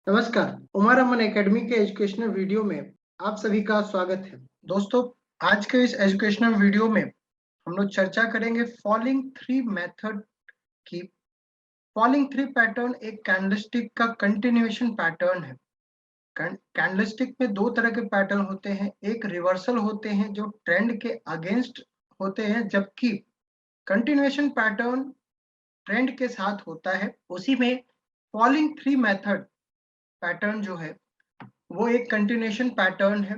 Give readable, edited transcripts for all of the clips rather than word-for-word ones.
नमस्कार, उमर अमन एकेडमी के educational video में आप सभी का स्वागत है। दोस्तों, आज के इस एजुकेशनल वीडियो में हम लोग चर्चा करेंगे फॉलिंग थ्री मेथड की। फॉलिंग थ्री पैटर्न एक कैंडलस्टिक का कंटिन्यूएशन पैटर्न है। कैंडलस्टिक में दो तरह के पैटर्न होते हैं, एक रिवर्सल होते हैं जो ट्रेंड के अगेंस्ट होते हैं, जबकि कंटिन्यूएशन पैटर्न ट्रेंड के साथ होता है। उसी में फॉलिंग थ्री मेथड पैटर्न जो है वो एक कंटिन्यूएशन पैटर्न है।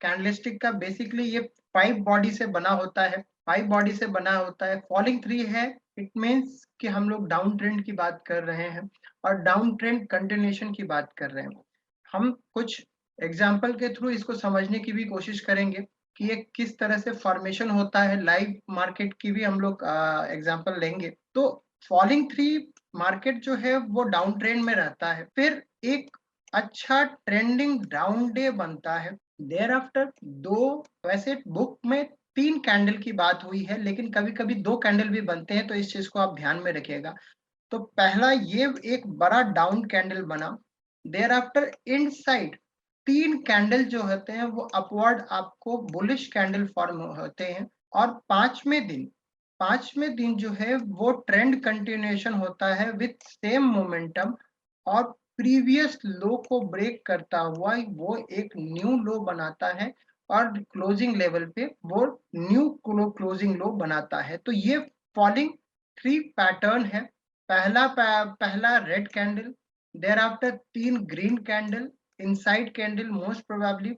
कैंडलस्टिक का बेसिकली ये 5 बॉडी से बना होता है। 5 बॉडी से बना होता है। फॉलिंग 3 है, इट मींस कि हम लोग डाउन ट्रेंड की बात कर रहे हैं और डाउन ट्रेंड कंटिन्यूएशन की बात कर रहे हैं। हम कुछ एग्जांपल के थ्रू इसको समझने की भी कोशिश करेंगे कि ये किस तरह से फॉर्मेशन होता है। लाइव मार्केट की भी हम लोग एग्जांपल लेंगे। तो फॉलिंग 3 मार्केट जो है वो डाउन ट्रेंड में रहता है, फिर एक अच्छा ट्रेंडिंग डाउन डे बनता है। देयर आफ्टर दो, वैसे बुक में 3 कैंडल की बात हुई है, लेकिन कभी कभी 2 कैंडल भी बनते हैं, तो इस चीज को आप ध्यान में रखिएगा। तो पहला ये एक बड़ा डाउन कैंडल बना। देयर आफ्टर इनसाइड 3 कैंडल जो होते हैं वो अपवर्ड आपको बुलिश कैंडल फॉर्म होते हैं। और पांचवें दिन जो है वो ट्रेंड कंटिन्यूएशन होता है विथ सेम मोमेंटम, और प्रीवियस लो को ब्रेक करता हुआ वो एक न्यू लो बनाता है और क्लोजिंग लेवल पे वो न्यू क्लोजिंग लो बनाता है। तो ये फॉलिंग 3 पैटर्न है। पहला red candle, there after 3 green candle, inside candle most probably.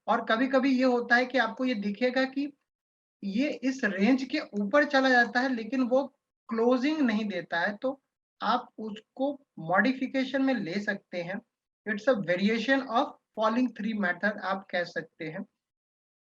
और कभी कभी ये होता है कि आपको ये दिखेगा कि ये इस रेंज के ऊपर चला जाता है, लेकिन वो क्लोजिंग नहीं देता है, तो आप उसको मॉडिफिकेशन में ले सकते हैं। It's a variation of falling three method आप कह सकते हैं।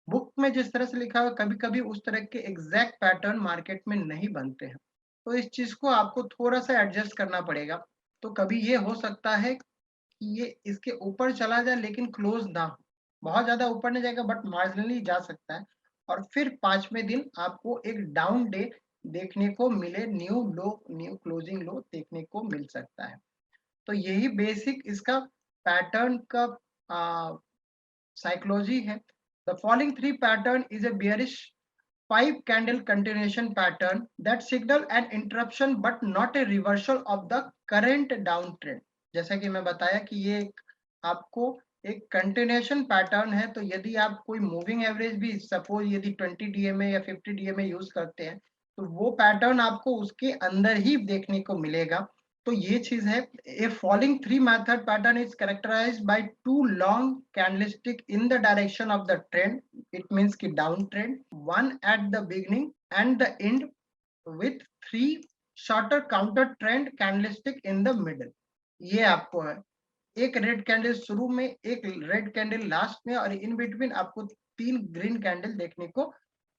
बुक में जिस तरह से लिखा हुआ, कभी कभी उस तरह के एग्जैक्ट पैटर्न मार्केट में नहीं बनते हैं, तो इस चीज को आपको थोड़ा सा एडजस्ट करना पड़ेगा। तो कभी ये हो सकता है कि ये इसके ऊपर चला जाए लेकिन क्लोज ना हो, बहुत ज्यादा ऊपर नहीं जाएगा बट मार्जिनली जा सकता है। और फिर पांचवें दिन आपको एक डाउन डे देखने को मिले, न्यू लो, न्यू क्लोजिंग लो देखने को मिल सकता है। तो यही बेसिक इसका पैटर्न का साइकोलॉजी है। The following three pattern is a bearish 5 candle continuation pattern that signal an interruption but not a reversal of the current downtrend। जैसा कि मैं बताया कि ये आपको एक कंटिन्यूएशन पैटर्न है, तो यदि आप कोई मूविंग एवरेज भी सपोज यदि 20 डीएमए या 50 डीएमए यूज करते हैं, तो वो पैटर्न आपको उसके अंदर ही देखने को मिलेगा। तो ये चीज है। A falling three method pattern is characterised by two long candlestick in the direction of the trend, it means कि down trend, one at the beginning and the end, with 3 shorter counter trend candlestick in the middle। ये आपको है, एक red candle शुरू में, एक red candle last में, और इन बिटवीन आपको 3 ग्रीन कैंडल देखने को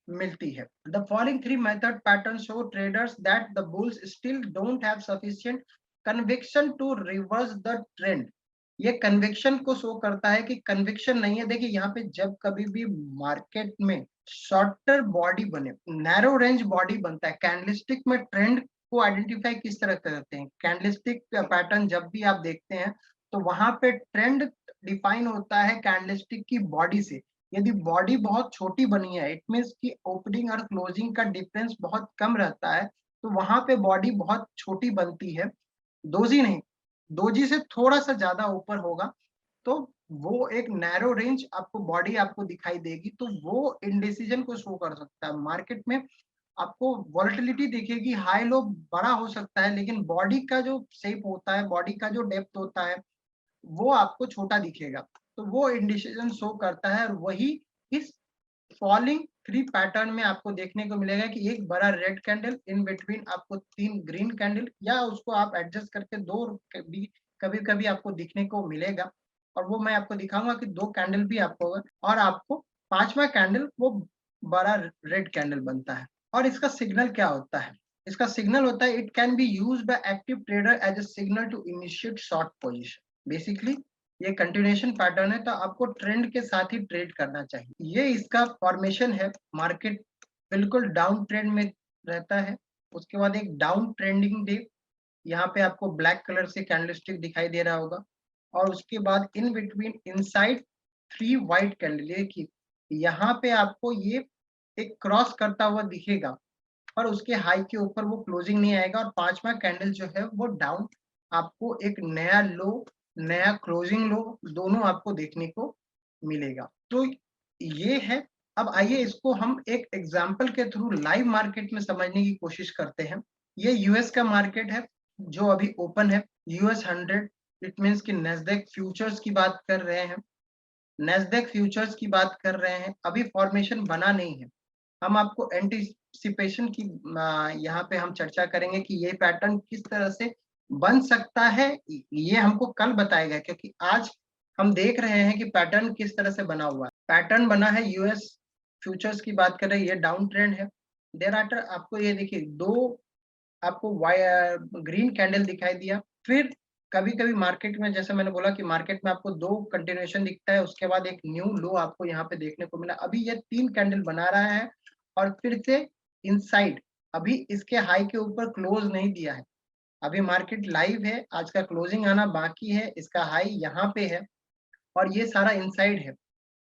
मिलती है। The following three method patterns show traders that the bulls still don't have sufficient conviction to reverse the trend। ये कन्विक्शन को शो करता है कि कन्विक्शन नहीं है। देखिए यहाँ पे जब कभी भी मार्केट में शॉर्टर बॉडी बने, नैरो रेंज बॉडी बनता है, कैंडलस्टिक में ट्रेंड को आइडेंटिफाई किस तरह करते हैं, कैंडलस्टिक पैटर्न जब भी आप देखते हैं तो वहां पे ट्रेंड डिफाइन होता है कैंडलस्टिक की बॉडी से। यदि बॉडी बहुत छोटी बनी है, इट मीन्स कि ओपनिंग और क्लोजिंग का डिफरेंस बहुत कम रहता है, तो वहां पे बॉडी बहुत छोटी बनती है। दोजी नहीं, दोजी से थोड़ा सा ज्यादा ऊपर होगा, तो वो एक नैरो रेंज आपको बॉडी आपको दिखाई देगी। तो वो इंडिसीजन को शो कर सकता है। मार्केट में आपको वॉलेटिलिटी दिखेगी, हाई लो बड़ा हो सकता है, लेकिन बॉडी का जो शेप होता है, बॉडी का जो डेप्थ होता है, वो आपको छोटा दिखेगा। तो वो इंडिकेशन शो करता है, और वही इस फॉलिंग थ्री पैटर्न में आपको देखने को मिलेगा कि एक बड़ा रेड कैंडल, इन बिटवीन आपको 3 ग्रीन कैंडल, या उसको आप एडजस्ट करके दो भी कभी कभी आपको दिखने को मिलेगा। और वो मैं आपको दिखाऊंगा कि 2 कैंडल भी आपको होगा, और आपको पांचवा कैंडल वो बड़ा रेड कैंडल बनता है। और इसका सिग्नल क्या होता है? इसका सिग्नल होता है, it can be used by active trader as a signal to initiate short position. Basically ये कंटिन्यूएशन पैटर्न है, तो आपको ट्रेंड के साथ ही ट्रेड करना चाहिए। ये इसका फॉर्मेशन है। मार्केट बिल्कुल डाउन ट्रेंड में रहता है, उसके बाद एक डाउन ट्रेंडिंग डे, यहाँ पे आपको ब्लैक कलर से कैंडलस्टिक दिखाई दे रहा होगा। और उसके बाद in between inside 3 white candle. देखिए यहाँ पे आपको ये एक क्रॉस करता हुआ दिखेगा, पर उसके हाई के ऊपर वो क्लोजिंग नहीं आएगा और पांचवा कैंडल जो है वो डाउन, आपको एक नया लो, नया क्लोजिंग लो दोनों आपको देखने को मिलेगा। तो ये है। अब आइए इसको हम एक एग्जांपल के थ्रू लाइव मार्केट में समझने की कोशिश करते हैं। ये यूएस का मार्केट है जो अभी ओपन है, यूएस 100, इट मीन्स कि नेस्डेक फ्यूचर्स की बात कर रहे हैं। नेस्डेक फ्यूचर्स की बात कर रहे हैं, अभी फॉर्मेशन बना नहीं है। हम आपको एंटीसिपेशन की यहाँ पे हम चर्चा करेंगे कि ये पैटर्न किस तरह से बन सकता है, ये हमको कल बताएगा, क्योंकि आज हम देख रहे हैं कि पैटर्न किस तरह से बना हुआ है। पैटर्न बना है, यूएस फ्यूचर्स की बात कर रहे हैं, ये डाउन ट्रेंड है। देर आफ्टर आपको ये देखिए दो आपको ग्रीन कैंडल दिखाई दिया, फिर कभी कभी मार्केट में जैसे मैंने बोला कि मार्केट में आपको दो कंटिन्यूएशन दिखता है, उसके बाद एक न्यू लो आपको यहाँ पे देखने को मिला। अभी ये 3 कैंडल बना रहा है और फिर से इनसाइड, अभी इसके हाई के ऊपर क्लोज नहीं दिया है। अभी मार्केट लाइव है, आज का क्लोजिंग आना बाकी है, इसका हाई यहाँ पे है और ये सारा इनसाइड है।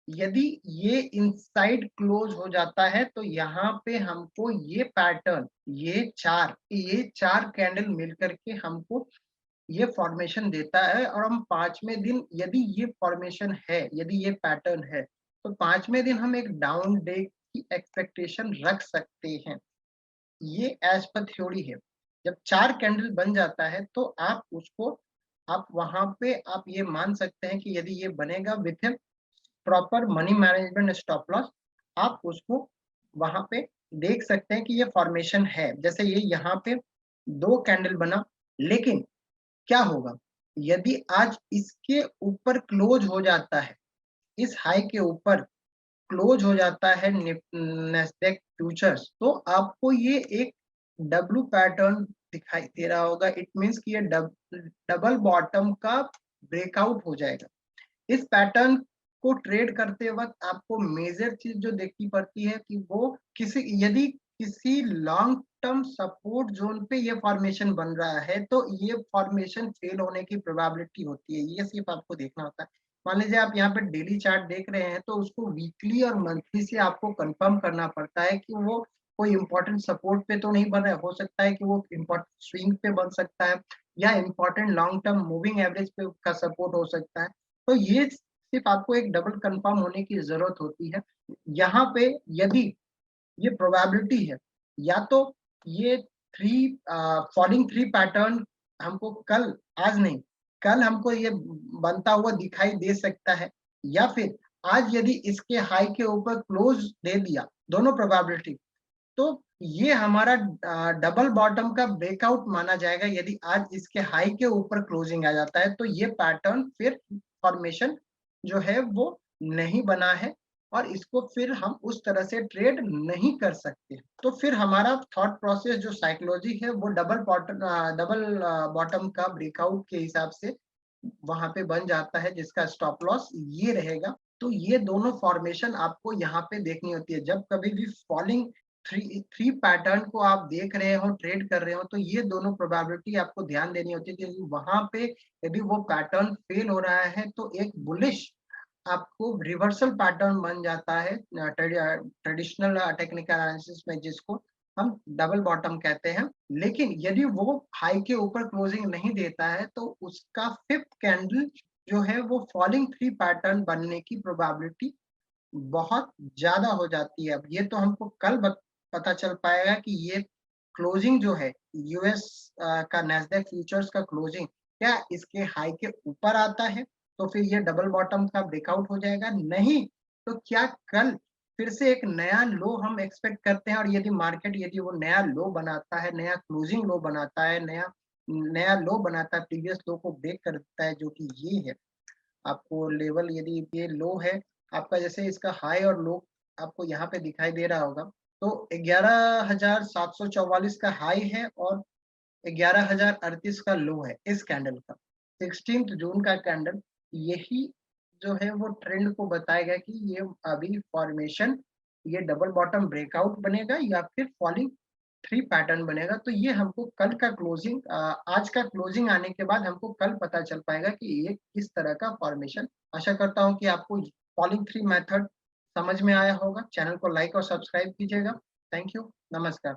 यदि ये इनसाइड क्लोज हो जाता है तो यहाँ पे हमको ये पैटर्न, ये चार कैंडल मिलकर के हमको ये फॉर्मेशन देता है। और हम पांचवें दिन यदि ये फॉर्मेशन है, यदि ये पैटर्न है, तो पांचवें दिन हम एक डाउन डे की एक्सपेक्टेशन रख सकते हैं। ये एज पर थ्योरी है। जब 4 कैंडल बन जाता है तो आप उसको, आप वहां पे आप ये मान सकते हैं कि यदि ये बनेगा with proper money management stop loss, आप उसको वहां पे देख सकते हैं कि ये फॉर्मेशन है। जैसे ये यहाँ पे 2 कैंडल बना, लेकिन क्या होगा यदि आज इसके ऊपर क्लोज हो जाता है, इस हाई के ऊपर क्लोज हो जाता है नेस्डेक फ्यूचर्स, तो आपको ये एक डब्ल्यू पैटर्न दिखाई दे रहा होगा। इट मींस कि ये डबल बॉटम का ब्रेकआउट हो जाएगा। इस पैटर्न को ट्रेड करते वक्त आपको मेजर चीज जो देखनी पड़ती है कि वो यदि किसी लॉन्ग टर्म सपोर्ट जोन पे ये फॉर्मेशन बन रहा है तो ये फॉर्मेशन फेल होने की प्रोबेबिलिटी होती है। ये सिर्फ आपको देखना होता है। मान लीजिए आप यहाँ पे डेली चार्ट देख रहे हैं तो उसको वीकली और मंथली से आपको कंफर्म करना पड़ता है कि वो कोई इंपॉर्टेंट सपोर्ट पे तो नहीं बन रहा है। हो सकता है कि वो इम्पोर्टेंट स्विंग पे बन सकता है या important long term moving average पे का सपोर्ट हो सकता है। तो ये सिर्फ आपको एक डबल कंफर्म होने की जरूरत होती है। यहाँ पे यदि ये प्रोबेबिलिटी है, या तो ये थ्री फॉलिंग थ्री पैटर्न हमको कल, आज नहीं, कल हमको ये बनता हुआ दिखाई दे सकता है, या फिर आज यदि इसके हाई के ऊपर क्लोज दे दिया, दोनों प्रोबेबिलिटी, तो ये हमारा डबल बॉटम का ब्रेकआउट माना जाएगा। यदि आज इसके हाई के ऊपर क्लोजिंग आ जाता है तो ये पैटर्न फिर फॉर्मेशन जो है वो नहीं बना है और इसको फिर हम उस तरह से ट्रेड नहीं कर सकते। तो फिर हमारा थॉट प्रोसेस जो साइकोलॉजी है वो डबल बॉटम का ब्रेकआउट के हिसाब से वहां पे बन जाता है, जिसका स्टॉप लॉस ये रहेगा। तो ये दोनों फॉर्मेशन आपको यहाँ पे देखनी होती है। जब कभी भी फॉलिंग थ्री थ्री पैटर्न को आप देख रहे हो, ट्रेड कर रहे हो, तो ये दोनों प्रोबेबिलिटी आपको ध्यान देनी होती है, क्योंकि वहां पे यदि वो पैटर्न फेल हो रहा है तो एक बुलिश आपको रिवर्सल पैटर्न बन जाता है ट्रेडिशनल टेक्निकल एनालिसिस में, जिसको हम डबल बॉटम कहते हैं। लेकिन यदि वो हाई के ऊपर क्लोजिंग नहीं देता है तो उसका फिफ्थ कैंडल जो है वो फॉलिंग थ्री पैटर्न बनने की प्रोबेबिलिटी बहुत ज्यादा हो जाती है। अब ये तो हमको कल पता चल पाएगा कि ये क्लोजिंग जो है यूएस का नैस्डैक फ्यूचर्स का क्लोजिंग क्या इसके हाई के ऊपर आता है तो फिर ये डबल बॉटम का ब्रेकआउट हो जाएगा, नहीं तो क्या कल फिर से एक नया लो हम एक्सपेक्ट करते हैं। और यदि मार्केट यदि वो नया लो बनाता है, नया क्लोजिंग लो बनाता है, नया नया लो बनाता है, प्रीवियस लो को ब्रेक करता है, जो कि ये है आपको लेवल, यदि ये लो है आपका, जैसे इसका हाई और लो आपको यहाँ पे दिखाई दे रहा होगा, तो 11,744 का हाई है और 11,038 का लो है इस कैंडल का। 16 जून का कैंडल यही जो है वो ट्रेंड को बताएगा कि ये अभी फॉर्मेशन, ये डबल बॉटम ब्रेकआउट बनेगा या फिर फॉलिंग थ्री पैटर्न बनेगा। तो ये हमको कल का क्लोजिंग, आज का क्लोजिंग आने के बाद हमको कल पता चल पाएगा कि ये किस तरह का फॉर्मेशन। आशा करता हूँ कि आपको फॉलिंग थ्री मेथड समझ में आया होगा। चैनल को लाइक और सब्सक्राइब कीजिएगा। थैंक यू, नमस्कार।